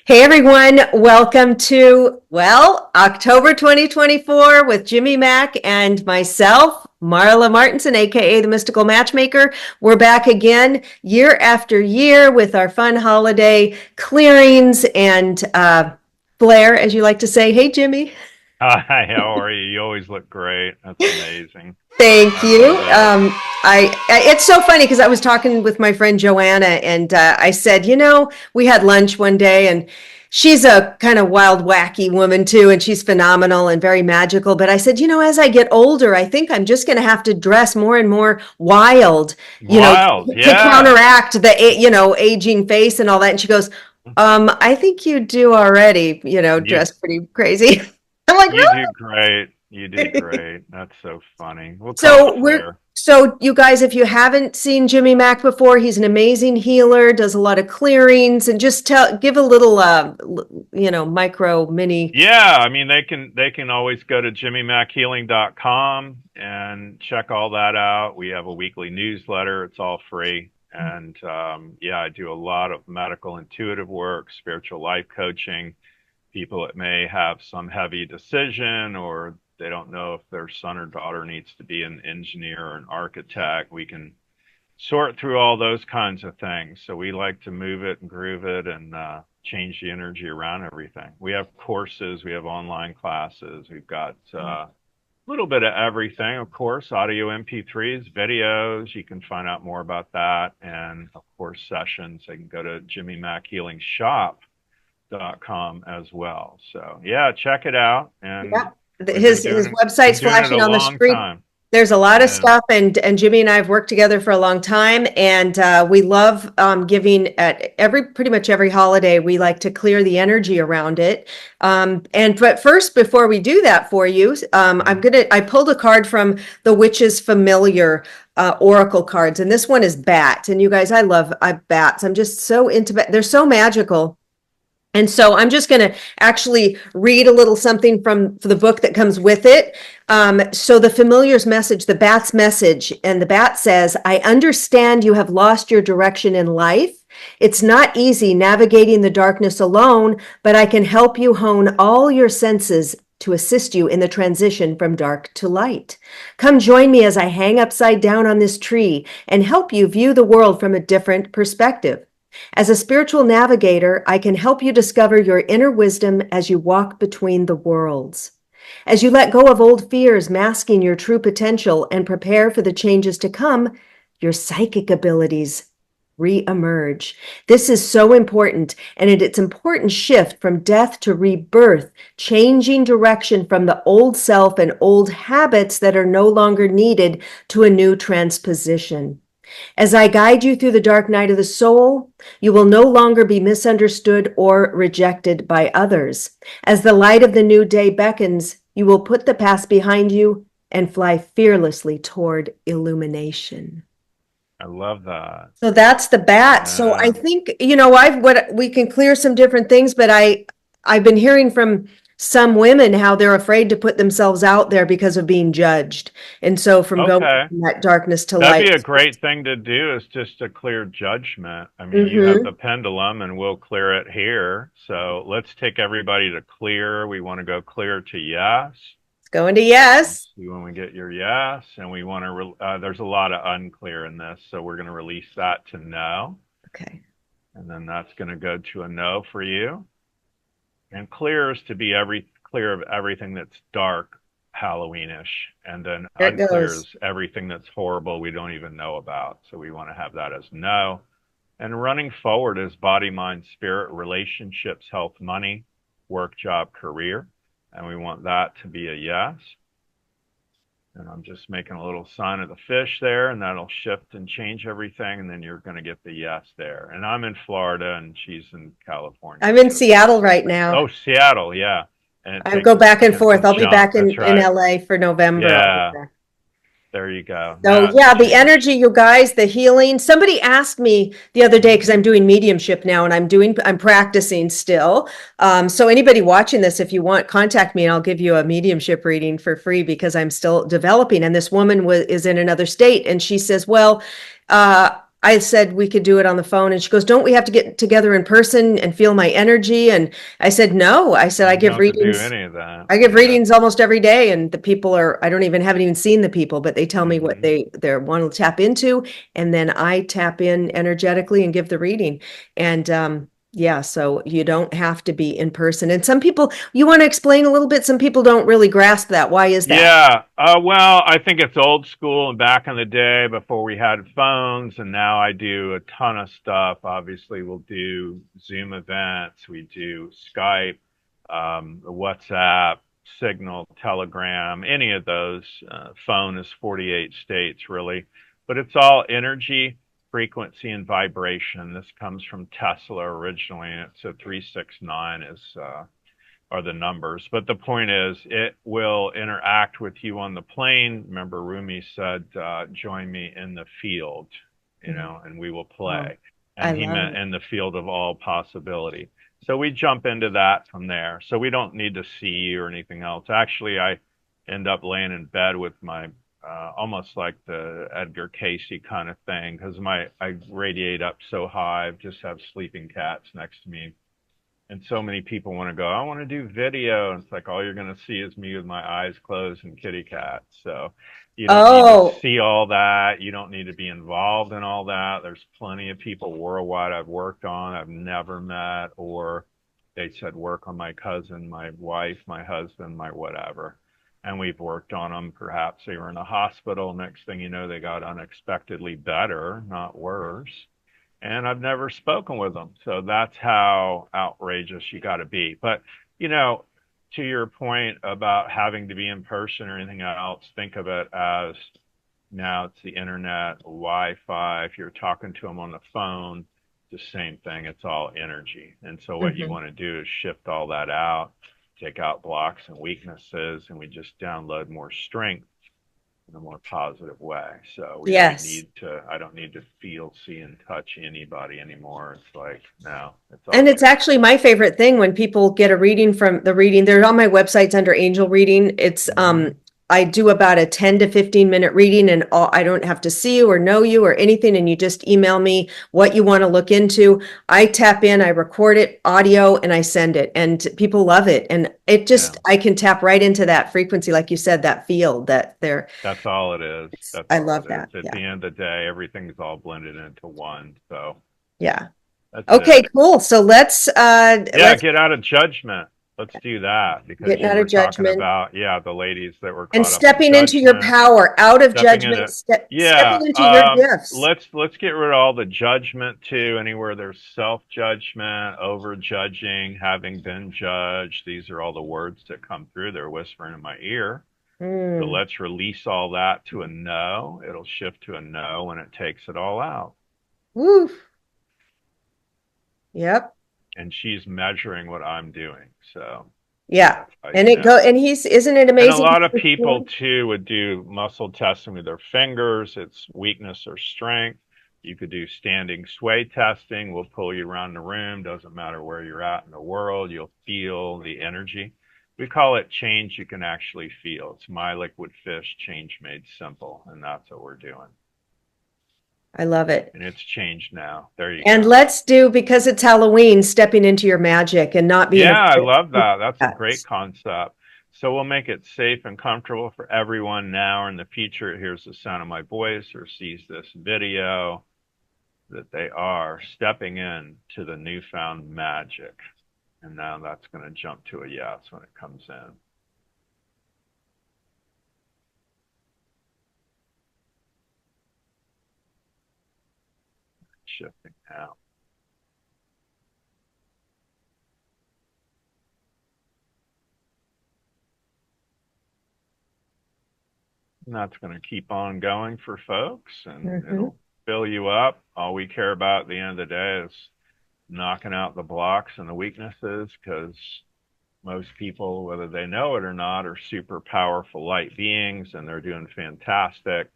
Hey everyone, welcome to, October 2024 with Jimmy Mack and myself, Marla Martinson, aka the Mystical Matchmaker. We're back again year after year with our fun holiday clearings and flair, as you like to say. Hey Jimmy. Hi, how are you? You always look great. That's amazing. Thank I you. love it. It's so funny because I was talking with my friend Joanna, and I said, we had lunch one day, and she's a kind of wild, wacky woman too, and she's phenomenal and very magical. But I said, as I get older, I think I'm just going to have to dress more and more wild, Wild, to yeah. counteract the, aging face and all that. And she goes, I think you do already, You dress pretty crazy. I'm like, you do great. You do really? great. That's so funny. We'll call it So flair. you guys, if you haven't seen Jimmy Mack before, he's an amazing healer, does a lot of clearings, and just give a little micro mini. Yeah, I mean they can always go to jimmymackhealing.com and check all that out. We have a weekly newsletter. It's all free. And yeah, I do a lot of medical intuitive work, spiritual life coaching. People that may have some heavy decision or they don't know if their son or daughter needs to be an engineer or an architect. We can sort through all those kinds of things. So we like to move it and groove it and change the energy around everything. We have courses, we have online classes, we've got a little bit of everything, of course, audio MP3s, videos. You can find out more about that. And of course, sessions. I can go to Jimmy Mack Healing Shop com as well. So yeah, check it out. And Yeah, we've been his been website's doing it a flashing on the long screen. time. There's a lot of And stuff, and Jimmy and I have worked together for a long time, and we love giving at pretty much every holiday. We like to clear the energy around it. But first, before we do that for you, I pulled a card from the Witch's Familiar Oracle cards, and this one is Bat. And you guys, I love bats. I'm just so into bat. They're so magical. And so I'm just going to actually read a little something from the book that comes with it. So the familiar's message, the bat's message, and the bat says, I understand you have lost your direction in life. It's not easy navigating the darkness alone, but I can help you hone all your senses to assist you in the transition from dark to light. Come join me as I hang upside down on this tree and help you view the world from a different perspective. As a spiritual navigator, I can help you discover your inner wisdom as you walk between the worlds. As you let go of old fears masking your true potential and prepare for the changes to come, your psychic abilities re-emerge. This is so important, and it's important shift from death to rebirth, changing direction from the old self and old habits that are no longer needed to a new transposition. As I guide you through the dark night of the soul, you will no longer be misunderstood or rejected by others. As the light of the new day beckons, you will put the past behind you and fly fearlessly toward illumination. I love that. So that's the bat. So I Yeah. think, we can clear some different things, but I've been hearing from some women how they're afraid to put themselves out there because of being judged. And so from going Okay. from that darkness to That'd be light. a great thing to do is just to clear judgment. I mean, you have Mm-hmm. the pendulum and we'll clear it here. So let's take everybody to clear. We want to go clear to yes. It's going to yes. See when we get your yes. And we want to, there's a lot of unclear in this. So we're going to release that to no. Okay. And then that's going to go to a no for you. And clear is to be clear of everything that's dark, Halloweenish, and then There it unclear goes. is everything that's horrible we don't even know about. So we want to have that as no. And running forward is body, mind, spirit, relationships, health, money, work, job, career. And we want that to be a yes. And I'm just making a little sign of the fish there, and that'll shift and change everything. And then you're going to get the yes there. And I'm in Florida, and she's in California. I'm in So, Seattle right now. oh, Seattle, yeah. And it I takes go a back and second to forth. I'll be jump. back That's in right. LA for November. I'll be Yeah, back. there you go. So Now it's yeah, the changed. energy, you guys, the healing. Somebody asked me the other day because I'm doing mediumship now and I'm practicing still. So anybody watching this, if you want, contact me and I'll give you a mediumship reading for free because I'm still developing. And this woman is in another state and she says, well, I said we could do it on the phone, and she goes, "Don't we have to get together in person and feel my energy?" And I said, "No." I said, You "I don't give have to do readings. any of that. I give Yeah. readings almost every day, and the people are, I don't even haven't even seen the people, but they tell me what Hmm. they want to tap into, and then I tap in energetically and give the reading. And yeah, so you don't have to be in person. And some people, you want to explain a little bit, some people don't really grasp that. Why is that? Yeah. Well, I think it's old school and back in the day before we had phones, and now I do a ton of stuff. Obviously, we'll do Zoom events, we do Skype, WhatsApp, Signal, Telegram, any of those. Phone is 48 states, really, but it's all energy, frequency, and vibration. This comes from Tesla originally, and it's a 369 are the numbers. But the point is, it will interact with you on the plane. Remember, Rumi said, join me in the field, Mhm. and we will Oh, play. I And he love meant it. in the field of all possibility. So we jump into that from there. So we don't need to see you or anything else. Actually, I end up laying in bed with my almost like the Edgar Casey kind of thing because I radiate up so high. I just have sleeping cats next to me, and so many people want to go, I want to do video. And it's like, all you're going to see is me with my eyes closed and kitty cats. So you don't need to Oh, see all that. You don't need to be involved in all that. There's plenty of people worldwide I've worked on, I've never met, or they said, work on my cousin, my wife, my husband, my whatever. And we've worked on them. Perhaps they were in a hospital. Next thing you know, they got unexpectedly better, not worse, and I've never spoken with them. So that's how outrageous you got to be. But, you know, to your point about having to be in person or anything else, think of it as now it's the internet, Wi Fi. If you're talking to them on the phone, the same thing. It's all energy. And so what you mhm. want to do is shift all that out, take out blocks and weaknesses, and we just download more strength in a more positive way. So Yes. I don't need to feel, see, and touch anybody anymore. It's like, no, it's And all it's here. actually my favorite thing when people get a reading from the reading. They're on my websites under angel reading. It's Hmm. I do about a 10 to 15-minute reading, and I don't have to see you or know you or anything, and you just email me what you want to look into. I tap in, I record it audio, and I send it, and people love it. And it Yeah, just, I can tap right into that frequency, like you said, that field that there. that's all it is. That's I all love it is. that. At Yeah. the end of the day, everything's all blended into one. So Yeah. that's Okay, it. cool. So Yeah, let's get out of judgment. Let's do that because get you out of were talking judgment. about, yeah, the ladies that were And caught up in stepping into your judgment. power, out of Stepping judgment, into, stepping yeah, into your gifts. let's get rid of all the judgment too. Anywhere there's self judgment, over judging, having been judged, these are all the words that come through. They're whispering in my ear. So Mm, let's release all that to a no. It'll shift to a no and it takes it all out. woo. Yep. And she's measuring what I'm doing. So Yeah. that's how And you it go, know. and isn't it And a amazing? lot of people too would do muscle testing with their fingers. It's weakness or strength. You could do standing sway testing. We'll pull you around the room. Doesn't matter where you're at in the world. You'll feel the energy. We call it change you can actually feel. It's my liquid fish change made simple. And that's what we're doing. I love it. And it's changed now. There you And go. let's do, because it's Halloween, stepping into your magic and not being Yeah, I afraid. love that. That's a Yeah. great concept. So we'll make it safe and comfortable for everyone now or in the future. Hears the sound of my voice or sees this video that they are stepping in to the newfound magic. And now that's going to jump to a yes when it comes in. Shifting out. And that's going to keep on going for folks and Mhm. it'll fill you up. All we care about at the end of the day is knocking out the blocks and the weaknesses because most people, whether they know it or not, are super powerful light beings and they're doing fantastic.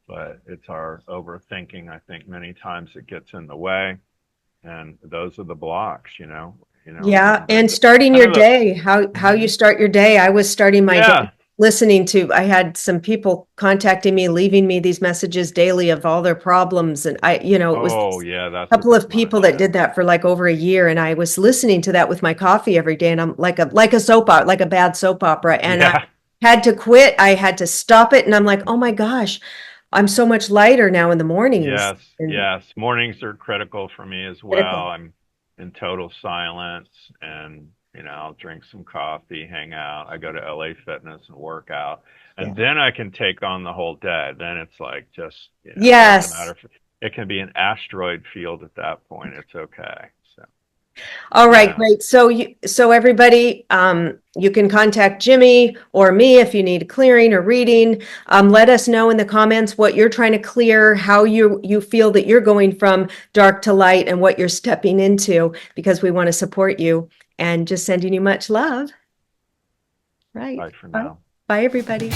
But it's our overthinking, I think, many times it gets in the way. And those are the blocks. Yeah. And And then starting kind your of the, day, how you mhm. start your day. I was starting my day Yeah, listening to, I had some people contacting me, leaving me these messages daily of all their problems. And it was Oh, yeah, that's a couple bit of people much. that did that for like over a year, and I was listening to that with my coffee every day, and I'm like a soap opera, like a bad soap opera, and I Yeah. had to quit. I had to stop it, and I'm like, oh my gosh, I'm so much lighter now in the mornings. Yes, And yes. Mornings are critical for me as well. critical. I'm in total silence and, I'll drink some coffee, hang out. I go to LA Fitness and work out. Yeah. And then I can take on the whole day. Then it's like just, it doesn't Yes. matter if it can be an asteroid field at that point. It's okay. So, All right, yeah. great. So everybody, you can contact Jimmy or me if you need clearing or reading. Let us know in the comments what you're trying to clear, how you feel that you're going from dark to light, and what you're stepping into, because we want to support you. And just sending you much love. Right. Bye for Bye. now. Bye, everybody.